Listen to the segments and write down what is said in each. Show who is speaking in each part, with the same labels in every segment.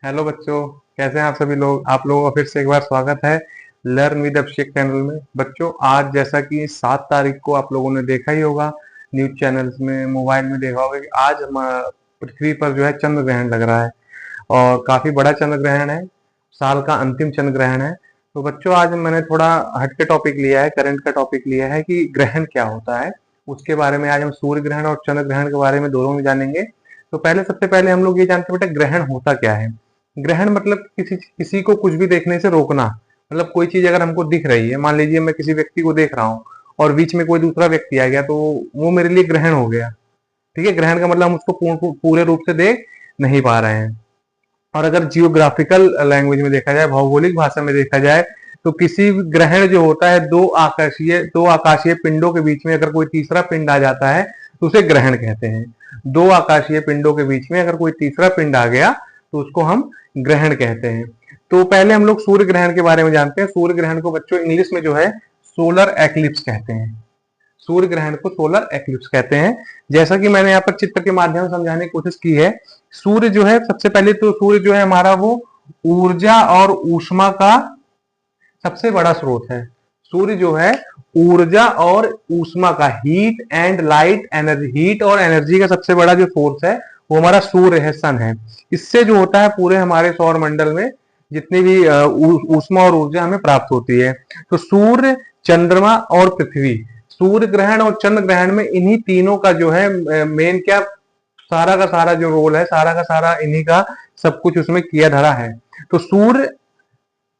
Speaker 1: Hello बच्चों। कैसे हैं आप सभी लोग। आप लोगों का फिर से एक बार स्वागत है लर्न विद अभिषेक चैनल में। बच्चों, आज जैसा कि 7 तारीख को आप लोगों ने देखा ही होगा, न्यूज चैनल्स में, मोबाइल में देखा होगा कि आज हम पृथ्वी पर जो है चंद्र ग्रहण लग रहा है और काफी बड़ा चंद्र ग्रहण है। साल का अंतिम चंद्र ग्रहण है। तो बच्चों, आज मैंने थोड़ा हट के टॉपिक लिया है, करंट का टॉपिक लिया है कि ग्रहण क्या होता है। उसके बारे में आज हम सूर्य ग्रहण और चंद्र ग्रहण के बारे में दोनों में जानेंगे। तो सबसे पहले हम लोग ये जानते हैं बेटा, ग्रहण होता क्या है। ग्रहण मतलब किसी किसी को कुछ भी देखने से रोकना। मतलब कोई चीज अगर हमको दिख रही है, मान लीजिए मैं किसी व्यक्ति को देख रहा हूँ और बीच में कोई दूसरा व्यक्ति आ गया, तो वो मेरे लिए ग्रहण हो गया। ठीक है, ग्रहण का मतलब हम उसको पूरे रूप से देख नहीं पा रहे हैं। और अगर जियोग्राफिकल लैंग्वेज में देखा जाए, भौगोलिक भाषा में देखा जाए, तो किसी भी ग्रहण जो होता है, दो आकाशीय पिंडों के बीच में अगर कोई तीसरा पिंड आ जाता है तो उसे ग्रहण कहते हैं। दो आकाशीय पिंडों के बीच में अगर कोई तीसरा पिंड आ गया तो उसको हम ग्रहण कहते हैं। तो पहले हम लोग सूर्य ग्रहण के बारे में जानते हैं। सूर्य ग्रहण को बच्चों इंग्लिश में जो है सोलर एक्लिप्स कहते हैं। सूर्य ग्रहण को सोलर एक्लिप्स कहते हैं। जैसा कि मैंने यहाँ पर चित्र के माध्यम से समझाने की कोशिश की है, सूर्य जो है, सबसे पहले तो सूर्य जो है हमारा, वो ऊर्जा और ऊष्मा का सबसे बड़ा स्रोत है। सूर्य जो है ऊर्जा और ऊष्मा का, heat and light energy, heat और एनर्जी का सबसे बड़ा जो सोर्स है वो हमारा सूर्य है, सन है। इससे जो होता है पूरे हमारे सौर मंडल में जितनी भी ऊष्मा और ऊर्जा हमें प्राप्त होती है। तो सूर्य, चंद्रमा और पृथ्वी, सूर्य ग्रहण और चंद्र ग्रहण में इन्हीं तीनों का जो है मेन क्या, सारा का सारा जो रोल है, सारा का सारा इन्हीं का सब कुछ उसमें किया धरा है। तो सूर्य,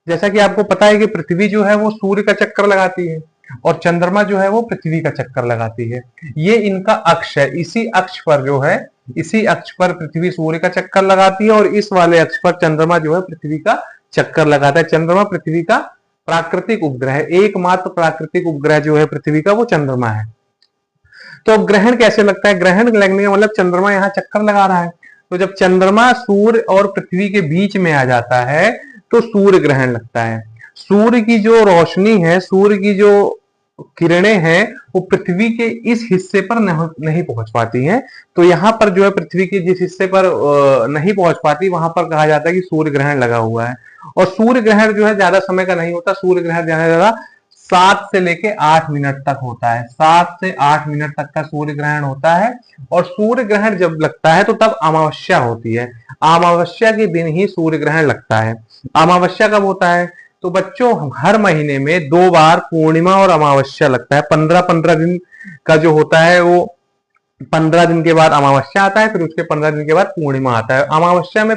Speaker 1: जैसा कि आपको पता है कि पृथ्वी जो है वो सूर्य का चक्कर लगाती है और चंद्रमा जो है वो पृथ्वी का चक्कर लगाती है। ये इनका अक्ष है। इसी अक्ष पर जो है, इसी अक्ष पर पृथ्वी सूर्य का चक्कर लगाती है और इस वाले अक्ष पर चंद्रमा जो है पृथ्वी का चक्कर लगाता है। चंद्रमा पृथ्वी का प्राकृतिक उपग्रह है। एकमात्र प्राकृतिक उपग्रह जो है पृथ्वी का, वो चंद्रमा है। तो अब ग्रहण कैसे लगता है। ग्रहण लगने का मतलब चंद्रमा यहाँ चक्कर लगा रहा है। तो जब चंद्रमा सूर्य और पृथ्वी के बीच में आ जाता है तो सूर्य ग्रहण लगता है। सूर्य की जो रोशनी है, सूर्य की जो किरणें हैं, वो पृथ्वी के इस हिस्से पर नहीं पहुंच पाती हैं। तो यहाँ पर जो है पृथ्वी के जिस हिस्से पर नहीं पहुंच पाती, वहां पर कहा जाता है कि सूर्य ग्रहण लगा हुआ है। और सूर्य ग्रहण जो है ज्यादा समय का नहीं होता। सूर्य ग्रहण ज्यादा ज्यादा 7 से लेके 8 मिनट तक होता है। 7 से 8 मिनट तक का सूर्य ग्रहण होता है। और सूर्य ग्रहण जब लगता है तो तब अमावस्या होती है। अमावस्या के दिन ही सूर्य ग्रहण लगता है। अमावस्या कब होता है। तो बच्चों, हर महीने में 2 बार पूर्णिमा और अमावस्या लगता है। 15-15 दिन का जो होता है वो, 15 दिन के बाद अमावस्या आता है, फिर उसके 15 दिन के बाद पूर्णिमा आता है। अमावस्या में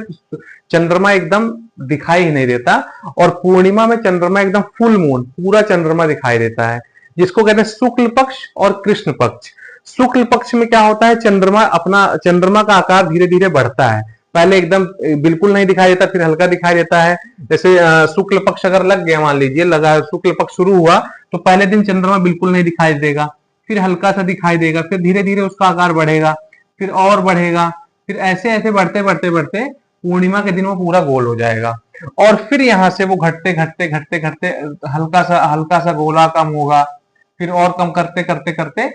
Speaker 1: चंद्रमा एकदम दिखाई ही नहीं देता और पूर्णिमा में चंद्रमा एकदम फुल मून, पूरा चंद्रमा दिखाई देता है, जिसको कहते हैं शुक्ल पक्ष और कृष्ण पक्ष। शुक्ल पक्ष में क्या होता है, चंद्रमा का आकार धीरे धीरे बढ़ता है। पहले एकदम बिल्कुल नहीं दिखाई देता, फिर हल्का दिखाई देता है। जैसे शुक्ल पक्ष अगर लग गया, मान लीजिए लगा, शुक्ल पक्ष शुरू हुआ, तो पहले दिन चंद्रमा बिल्कुल नहीं दिखाई देगा, फिर हल्का सा दिखाई देगा, फिर धीरे धीरे उसका आकार बढ़ेगा, फिर और बढ़ेगा, फिर ऐसे ऐसे बढ़ते बढ़ते बढ़ते पूर्णिमा के दिन वो पूरा गोल हो जाएगा। और फिर यहां से वो घटते घटते घटते घटते हल्का सा गोला कम होगा, फिर और कम करते करते करते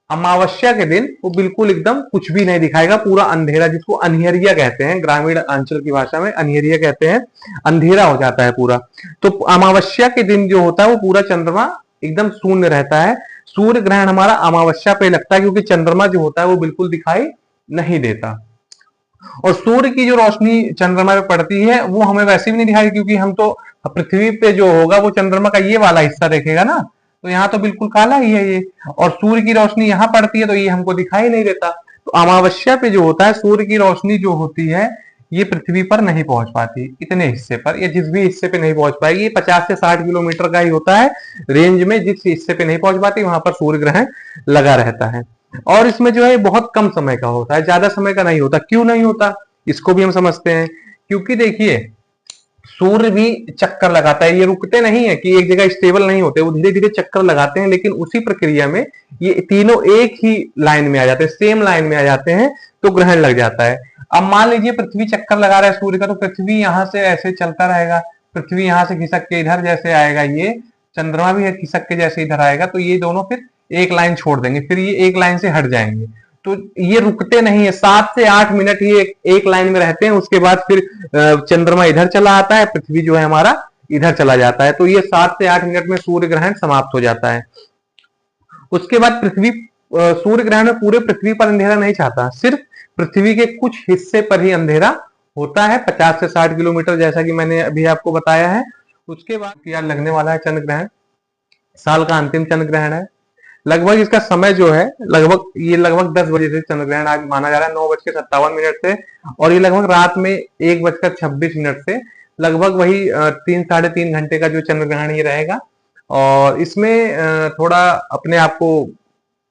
Speaker 1: अमावस्या के दिन वो बिल्कुल एकदम कुछ भी नहीं दिखाएगा, पूरा अंधेरा, जिसको अनहेरिया कहते हैं, ग्रामीण अंचल की भाषा में अनहेरिया कहते हैं, अंधेरा हो जाता है पूरा। तो अमावस्या के दिन जो होता है वो पूरा चंद्रमा एकदम शून्य रहता है। सूर्य ग्रहण हमारा अमावस्या पे लगता है, क्योंकि चंद्रमा जो होता है वो बिल्कुल दिखाई नहीं देता। और सूर्य की जो रोशनी चंद्रमा पे पड़ती है वो हमें वैसे भी नहीं दिखाई, क्योंकि हम तो पृथ्वी पे जो होगा वो चंद्रमा का ये वाला हिस्सा देखेगा ना, तो यहाँ तो बिल्कुल काला ही है ये। और सूर्य की रोशनी यहाँ पड़ती है तो ये हमको दिखाई नहीं देता। तो अमावस्या पे जो होता है, सूर्य की रोशनी जो होती है ये पृथ्वी पर नहीं पहुंच पाती, इतने हिस्से पर, या जिस भी हिस्से पे नहीं पहुंच पाएगी। ये 50 से 60 किलोमीटर का ही होता है रेंज में, जिस हिस्से पे नहीं पहुंच पाती वहां पर सूर्य ग्रहण लगा रहता है। और इसमें जो है बहुत कम समय का होता है, ज्यादा समय का नहीं होता। क्यों नहीं होता, इसको भी हम समझते हैं। क्योंकि देखिए, सूर्य भी चक्कर लगाता है, ये रुकते नहीं है कि एक जगह स्टेबल नहीं होते, वो धीरे धीरे चक्कर लगाते हैं, लेकिन उसी प्रक्रिया में ये तीनों एक ही लाइन में आ जाते हैं, सेम लाइन में आ जाते हैं, तो ग्रहण लग जाता है। अब मान लीजिए पृथ्वी चक्कर लगा रहा है सूर्य का, तो पृथ्वी यहां से ऐसे चलता रहेगा, पृथ्वी यहां से खिसक के इधर जैसे आएगा, ये चंद्रमा भी खिसक के जैसे इधर आएगा, तो ये दोनों फिर एक लाइन छोड़ देंगे, फिर ये एक लाइन से हट जाएंगे। तो ये रुकते नहीं है, 7 से 8 मिनट ये एक लाइन में रहते हैं, उसके बाद फिर चंद्रमा इधर चला आता है, पृथ्वी जो है हमारा इधर चला जाता है। तो ये 7 से 8 मिनट में सूर्य ग्रहण समाप्त हो जाता है। उसके बाद पृथ्वी सूर्य ग्रहण में पूरे पृथ्वी पर अंधेरा नहीं छाता, सिर्फ पृथ्वी के कुछ हिस्से पर ही अंधेरा होता है, 50 से 60 किलोमीटर, जैसा कि मैंने अभी आपको बताया है। उसके बाद यार लगने वाला है चंद्र ग्रहण, साल का अंतिम चंद्र ग्रहण है। लगभग इसका समय जो है लगभग 10 बजे से चंद्र ग्रहण आज माना जा रहा है, 9:57 से, और ये लगभग रात में 1:26 से, लगभग वही 3-3.5 घंटे का जो चंद्र ग्रहण ये रहेगा। और इसमें थोड़ा अपने आप को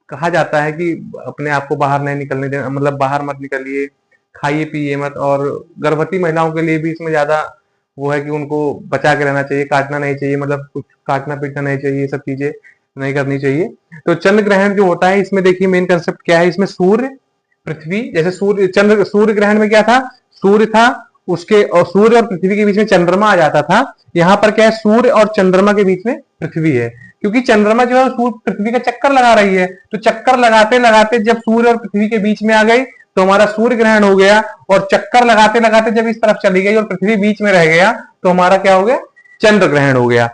Speaker 1: कहा जाता है कि अपने आप को बाहर नहीं निकलने देना, मतलब बाहर मत निकलिए, खाइए पिए मत, और गर्भवती महिलाओं के लिए भी इसमें ज्यादा वो है कि उनको बचा के रहना चाहिए, काटना नहीं चाहिए, मतलब कुछ काटना पीटना नहीं चाहिए, ये सब चीजें नहीं करनी चाहिए। तो चंद्र ग्रहण जो होता है इसमें देखिए मेन कंसेप्ट क्या है, इसमें सूर्य पृथ्वी, जैसे सूर्य ग्रहण में क्या था, सूर्य था, उसके और सूर्य और पृथ्वी के बीच में चंद्रमा आ जाता था। यहाँ पर क्या है, सूर्य और चंद्रमा के बीच में पृथ्वी है, क्योंकि चंद्रमा जो है सूर्य पृथ्वी का चक्कर लगा रही है। तो चक्कर लगाते लगाते जब सूर्य और पृथ्वी के बीच में आ गई तो हमारा सूर्य ग्रहण हो गया, और चक्कर लगाते लगाते जब इस तरफ चली गई और पृथ्वी बीच में रह गया तो हमारा क्या हो गया, चंद्र ग्रहण हो गया।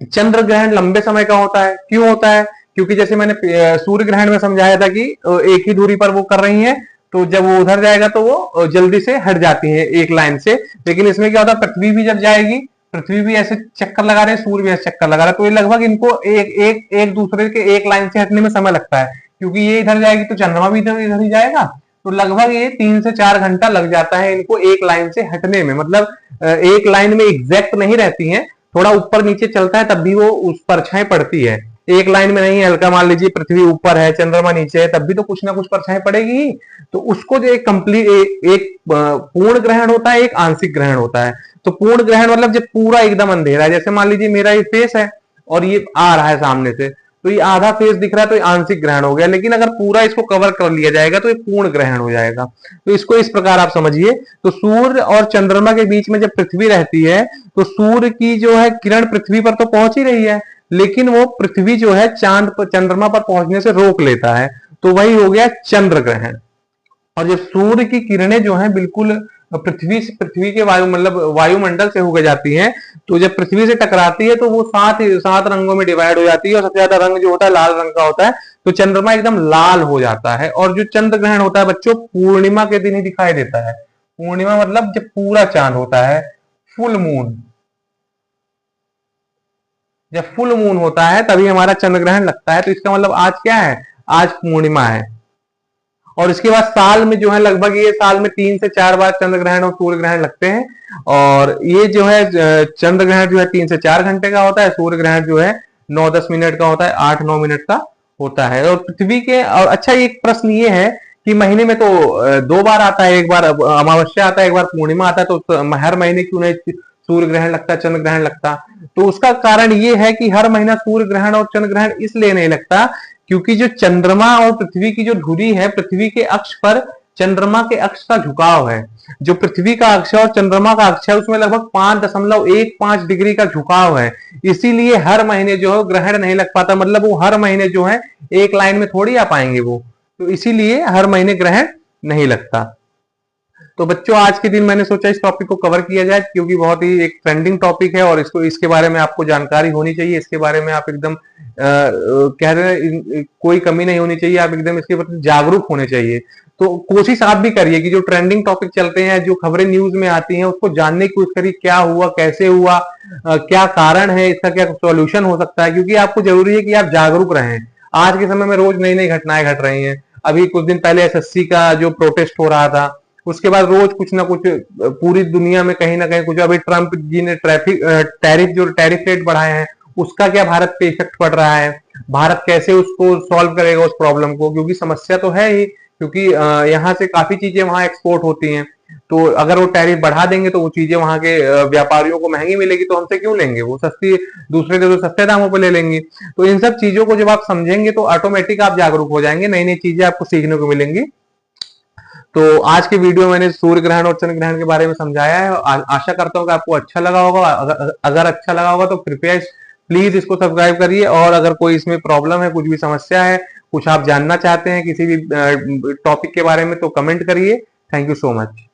Speaker 1: चंद्र ग्रहण लंबे समय का होता है, क्यों होता है, क्योंकि जैसे मैंने सूर्य ग्रहण में समझाया था कि एक ही दूरी पर वो कर रही है, तो जब वो उधर जाएगा तो वो जल्दी से हट जाती है एक लाइन से। लेकिन इसमें क्या होता है, पृथ्वी भी जब जाएगी, पृथ्वी भी ऐसे चक्कर लगा रहे हैं, सूर्य भी ऐसे चक्कर लगा रहा है, तो ये लगभग इनको एक दूसरे के एक लाइन से हटने में समय लगता है, क्योंकि ये इधर जाएगी तो चंद्रमा भी इधर ही जाएगा, तो लगभग ये 3 से 4 घंटा लग जाता है इनको एक लाइन से हटने में। मतलब एक लाइन में एग्जैक्ट नहीं रहती है, थोड़ा ऊपर नीचे चलता है तब भी वो उस परछाई पड़ती है, एक लाइन में नहीं। हल्का मान लीजिए पृथ्वी ऊपर है, चंद्रमा नीचे है, तब भी तो कुछ ना कुछ परछाई पड़ेगी ही। तो उसको जो एक कंप्लीट एक पूर्ण ग्रहण होता है, एक आंशिक ग्रहण होता है। तो पूर्ण ग्रहण मतलब जब पूरा एकदम अंधेरा है, जैसे मान लीजिए मेरा ये फेस है और ये आ रहा है सामने से, तो ये आधा फेस दिख रहा है तो ये आंशिक ग्रहण हो गया। लेकिन अगर पूरा इसको कवर कर लिया जाएगा तो ये पूर्ण ग्रहण हो जाएगा। तो इसको इस प्रकार आप समझिए। तो सूर्य और चंद्रमा के बीच में जब पृथ्वी रहती है तो सूर्य की जो है किरण पृथ्वी पर तो पहुंच ही रही है, लेकिन वो पृथ्वी जो है चांद पर, चंद्रमा पर पहुंचने से रोक लेता है, तो वही हो गया चंद्र ग्रहण। और जब सूर्य की किरणें जो है बिल्कुल पृथ्वी के वायुमंडल से होकर जाती हैं, तो जब पृथ्वी से टकराती है तो वो 7 रंगों में डिवाइड हो जाती है, और सबसे ज्यादा रंग जो होता है लाल रंग का होता है। तो चंद्रमा एकदम लाल हो जाता है। और जो चंद्र ग्रहण होता है बच्चों, पूर्णिमा के दिन ही दिखाई देता है। पूर्णिमा मतलब जब पूरा चांद होता है, फुल मून, जब फुल मून होता है तभी हमारा चंद्र ग्रहण लगता है। तो इसका मतलब आज क्या है, आज पूर्णिमा है। और इसके बाद साल में जो है लगभग ये साल में 3 से 4 बार चंद्र ग्रहण और सूर्य ग्रहण लगते हैं। और ये जो है चंद्र ग्रहण जो है 3 से 4 घंटे का होता है, सूर्य ग्रहण जो है 9-10 मिनट का होता है, 8-9 मिनट का होता है। और पृथ्वी के, और अच्छा एक प्रश्न ये है कि महीने में तो 2 बार आता है, एक बार अमावस्या आता है, एक बार पूर्णिमा आता है, तो हर महीने क्यों नहीं सूर्य ग्रहण लगता, चंद्र ग्रहण लगता। तो उसका कारण ये है कि हर महीना सूर्य ग्रहण और चंद्र ग्रहण इसलिए नहीं लगता क्योंकि जो चंद्रमा और पृथ्वी की जो धुरी है, पृथ्वी के अक्ष पर चंद्रमा के अक्ष का झुकाव है। जो पृथ्वी का अक्ष है और चंद्रमा का अक्ष है उसमें लगभग 5.15 डिग्री का झुकाव है। इसीलिए हर महीने जो है ग्रहण नहीं लग पाता, मतलब वो हर महीने जो है एक लाइन में थोड़ी आ पाएंगे वो, तो इसीलिए हर महीने ग्रहण नहीं लगता। तो बच्चों आज के दिन मैंने सोचा इस टॉपिक को कवर किया जाए, क्योंकि बहुत ही एक ट्रेंडिंग टॉपिक है और इसके बारे में आपको जानकारी होनी चाहिए। इसके बारे में आप एकदम कह रहे हैं कोई कमी नहीं होनी चाहिए, आप एकदम इसके प्रति जागरूक होने चाहिए। तो कोशिश आप भी करिए कि जो ट्रेंडिंग टॉपिक चलते हैं, जो खबरें न्यूज में आती हैं, उसको जानने की कोशिश करिए, क्या हुआ, कैसे हुआ, क्या कारण है, इसका क्या सॉल्यूशन हो सकता है। क्योंकि आपको जरूरी है कि आप जागरूक रहें। आज के समय में रोज नई नई घटनाएं घट रही हैं। अभी कुछ दिन पहले एसएससी का जो प्रोटेस्ट हो रहा था, उसके बाद रोज कुछ ना कुछ पूरी दुनिया में कहीं ना कहीं कुछ। अभी ट्रंप जी ने टैरिफ रेट बढ़ाए हैं, उसका क्या भारत पे इफेक्ट पड़ रहा है, भारत कैसे उसको सॉल्व करेगा उस प्रॉब्लम को, क्योंकि समस्या तो है ही, क्योंकि यहाँ से काफी चीजें वहां एक्सपोर्ट होती हैं। तो अगर वो टैरिफ बढ़ा देंगे तो वो चीजें वहां के व्यापारियों को महंगी मिलेगी, तो हमसे क्यों लेंगे, वो सस्ती दूसरे देशों तो सस्ते दामों पर ले लेंगी। तो इन सब चीजों को जब आप समझेंगे तो ऑटोमेटिक आप जागरूक हो जाएंगे, नई नई चीजें आपको सीखने को मिलेंगी। तो आज के वीडियो में मैंने सूर्य ग्रहण और चंद्र ग्रहण के बारे में समझाया है। आशा करता हूँ कि आपको अच्छा लगा होगा। अगर अच्छा लगा होगा तो कृपया प्लीज इसको सब्सक्राइब करिए, और अगर कोई इसमें प्रॉब्लम है, कुछ भी समस्या है, कुछ आप जानना चाहते हैं किसी भी टॉपिक के बारे में तो कमेंट करिए। Thank you so much.